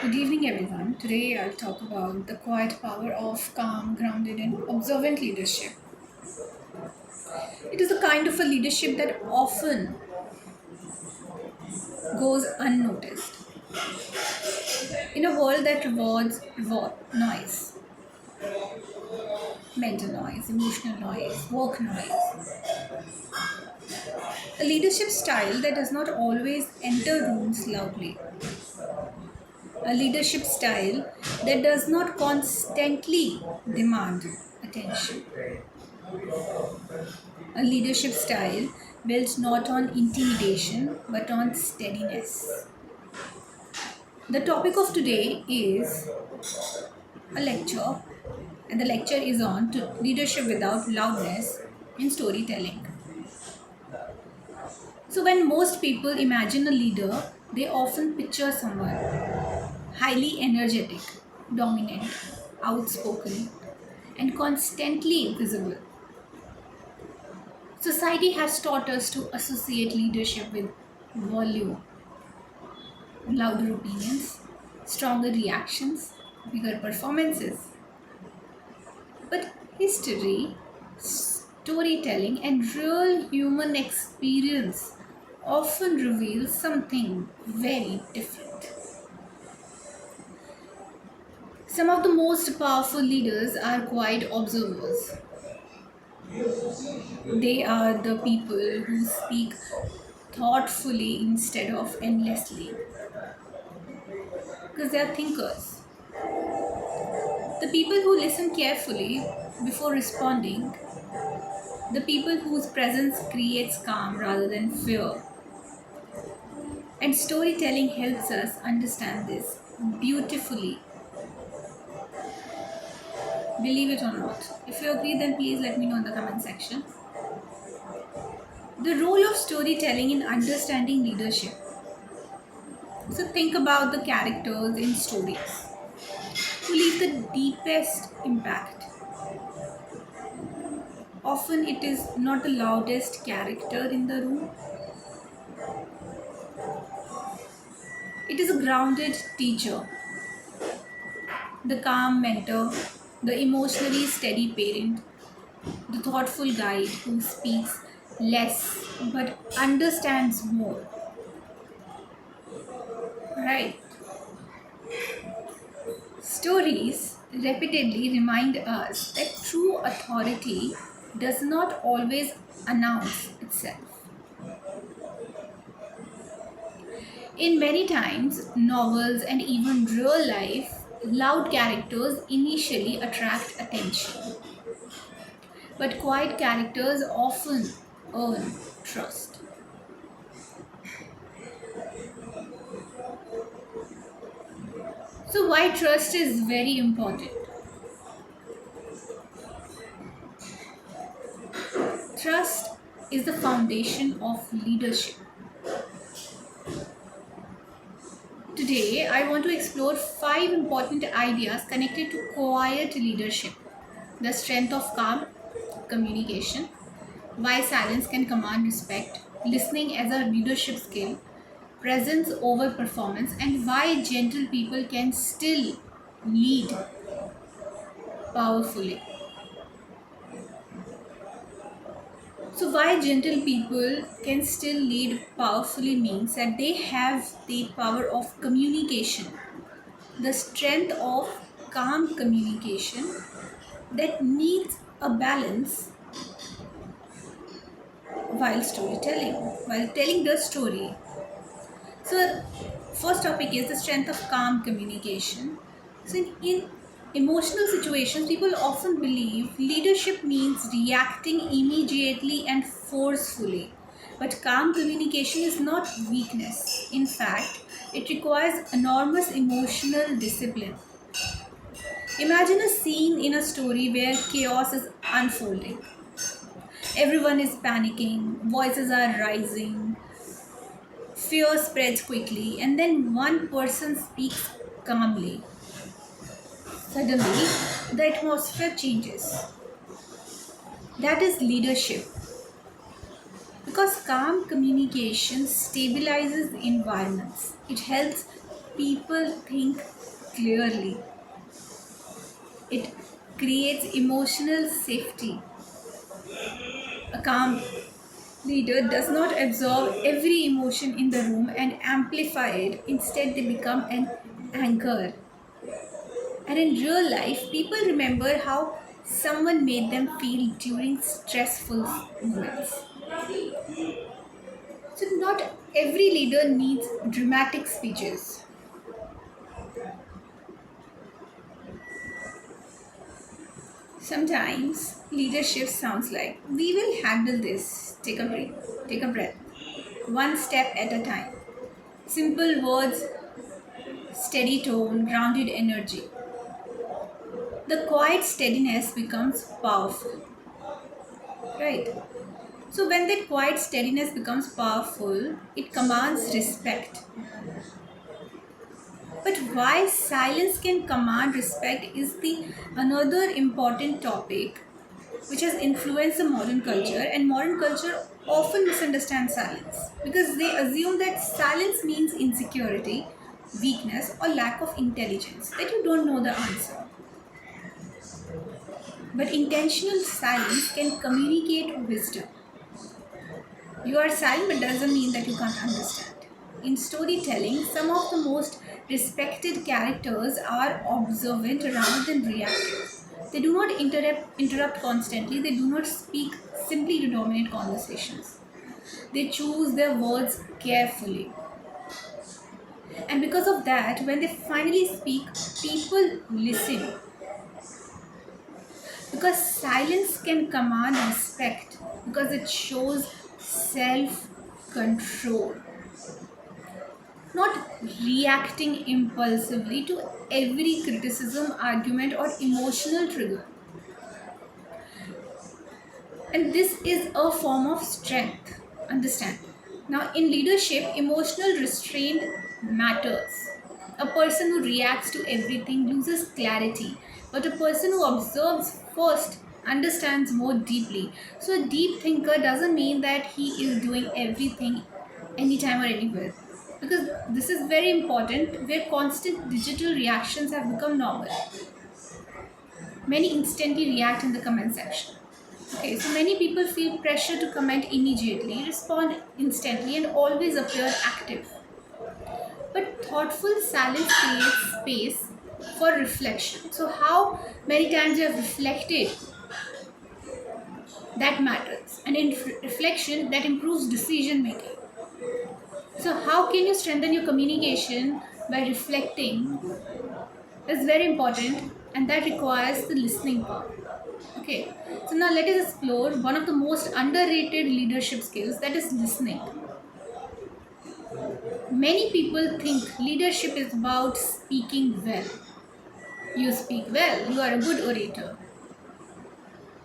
Good evening, everyone. Today I'll talk about the quiet power of calm, grounded, and observant leadership. It is a kind of a leadership that often goes unnoticed. In a world that rewards noise, mental noise, emotional noise, work noise, a leadership style that does not always enter rooms loudly, a leadership style that does not constantly demand attention. A leadership style built not on intimidation but on steadiness. The topic of today is a lecture, and the lecture is on to leadership without loudness in storytelling. So, when most people imagine a leader, they often picture someone highly energetic, dominant, outspoken, and constantly visible. Society has taught us to associate leadership with volume, louder opinions, stronger reactions, bigger performances. But history, storytelling, and real human experience often reveal something very different. Some of the most powerful leaders are quiet observers. They are the people who speak thoughtfully instead of endlessly because they are thinkers. The people who listen carefully before responding, the people whose presence creates calm rather than fear. And storytelling helps us understand this beautifully, believe it or not. If you agree, then please let me know in the comment section. The role of storytelling in understanding leadership. So think about the characters in stories who leave the deepest impact. Often it is not the loudest character in the room, it is a grounded teacher, the calm mentor, the emotionally steady parent, the thoughtful guide who speaks less but understands more. Right? Stories repeatedly remind us that true authority does not always announce itself. In many times, novels and even real life, loud characters initially attract attention, but quiet characters often earn trust. So, why trust is very important? Trust is the foundation of leadership. Today, I want to explore five important ideas connected to quiet leadership: the strength of calm communication, why silence can command respect, listening as a leadership skill, presence over performance, and why gentle people can still lead powerfully. So, why gentle people can still lead powerfully means that they have the power of communication, the strength of calm communication that needs a balance while storytelling, while telling the story. So, first topic is the strength of calm communication. So, in emotional situations, people often believe leadership means reacting immediately and forcefully. But calm communication is not weakness. In fact, it requires enormous emotional discipline. Imagine a scene in a story where chaos is unfolding. Everyone is panicking, voices are rising, fear spreads quickly, and then one person speaks calmly. Suddenly, the atmosphere changes. That is leadership. Because calm communication stabilizes environments. It helps people think clearly. It creates emotional safety. A calm leader does not absorb every emotion in the room and amplify it. Instead, they become an anchor. And in real life, people remember how someone made them feel during stressful moments. So, not every leader needs dramatic speeches. Sometimes leadership sounds like, we will handle this. Take a breath. Take a breath. One step at a time. Simple words, steady tone, grounded energy. The quiet steadiness becomes powerful, right? So, when that quiet steadiness becomes powerful, it commands respect. But why silence can command respect is the another important topic which has influenced the modern culture, and modern culture often misunderstands silence because they assume that silence means insecurity, weakness, or lack of intelligence, that you don't know the answer. But intentional silence can communicate wisdom. You are silent but doesn't mean that you can't understand. In storytelling, some of the most respected characters are observant rather than reactive. They do not interrupt constantly, they do not speak simply to dominate conversations. They choose their words carefully. And because of that, when they finally speak, people listen. Because silence can command respect, because it shows self control, not reacting impulsively to every criticism, argument, or emotional trigger. And this is a form of strength. Understand? Now, in leadership, emotional restraint matters. A person who reacts to everything loses clarity, but a person who observes first understands more deeply. So, a deep thinker doesn't mean that he is doing everything anytime or anywhere. Because this is very important where constant digital reactions have become normal. Many instantly react in the comment section. Okay, so many people feel pressure to comment immediately, respond instantly, and always appear active. But thoughtful silence creates space for reflection. So, how many times you have reflected, that matters. And in reflection, that improves decision making. So, how can you strengthen your communication by reflecting? Is very important, and that requires the listening part. Okay, so now let us explore one of the most underrated leadership skills, that is listening. Many people think leadership is about speaking well. You speak well, you are a good orator.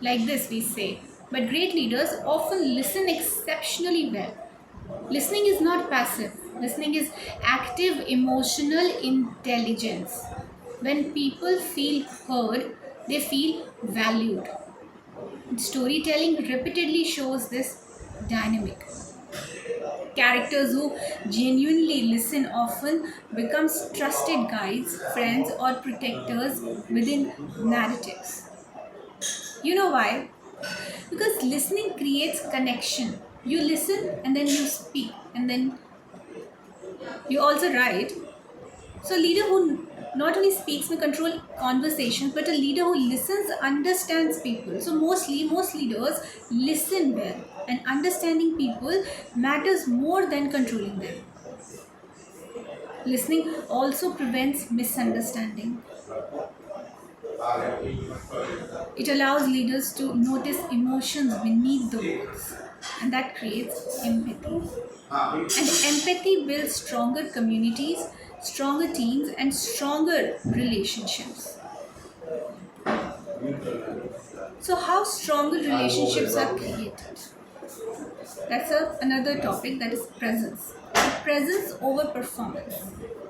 Like this, we say. But great leaders often listen exceptionally well. Listening is not passive, listening is active emotional intelligence. When people feel heard, they feel valued. Storytelling repeatedly shows this dynamic. Characters who genuinely listen often becomes trusted guides, friends, or protectors within narratives. You know why? Because listening creates connection. You listen and then you speak and then you also write. So, a leader who not only speaks may control conversations, but a leader who listens understands people. So, most leaders listen well, and understanding people matters more than controlling them. Listening also prevents misunderstanding. It allows leaders to notice emotions beneath the words, and that creates empathy. And empathy builds stronger communities, stronger teams, and stronger relationships. So, how stronger relationships are created? That's another topic, that is presence. Presence over performance.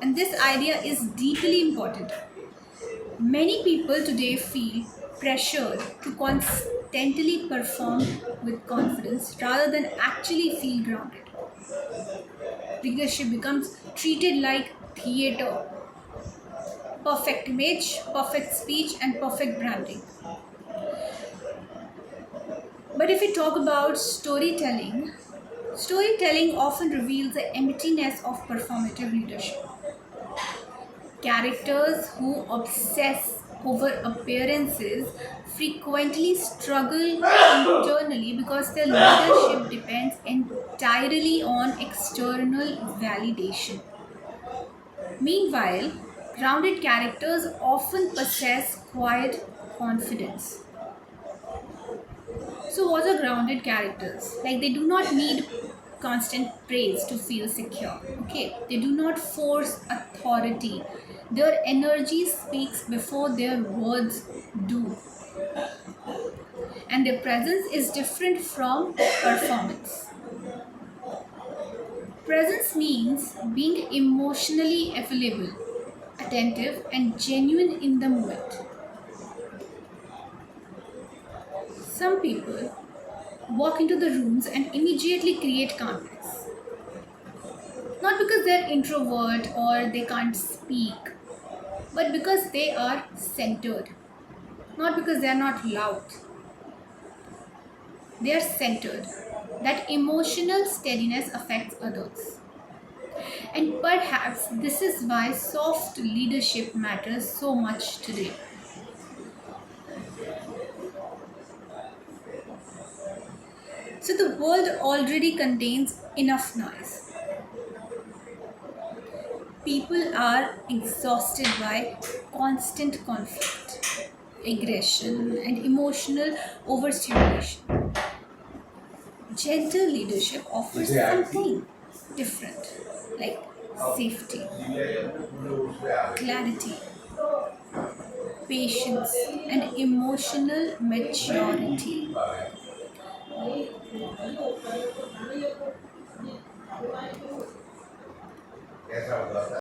And this idea is deeply important. Many people today feel pressured to constantly perform with confidence rather than actually feel grounded. Leadership becomes treated like theater, perfect image, perfect speech, and perfect branding. But if we talk about storytelling, storytelling often reveals the emptiness of performative leadership. Characters who obsess over appearances frequently struggle internally because their leadership depends entirely on external validation. Meanwhile, grounded characters often possess quiet confidence. So, what are grounded characters? Like, they do not need constant praise to feel secure. Okay, they do not force authority. Their energy speaks before their words do, and their presence is different from performance. Presence means being emotionally available, attentive, and genuine in the moment. Some people walk into the rooms and immediately create calmness. Not because they're introvert or they can't speak, but because they are centered. Not because they're not loud. They are centered. That emotional steadiness affects others. And perhaps this is why soft leadership matters so much today. So the world already contains enough noise. People are exhausted by constant conflict, aggression, and emotional overstimulation. Gentle leadership offers something different, like safety, clarity, patience, and emotional maturity.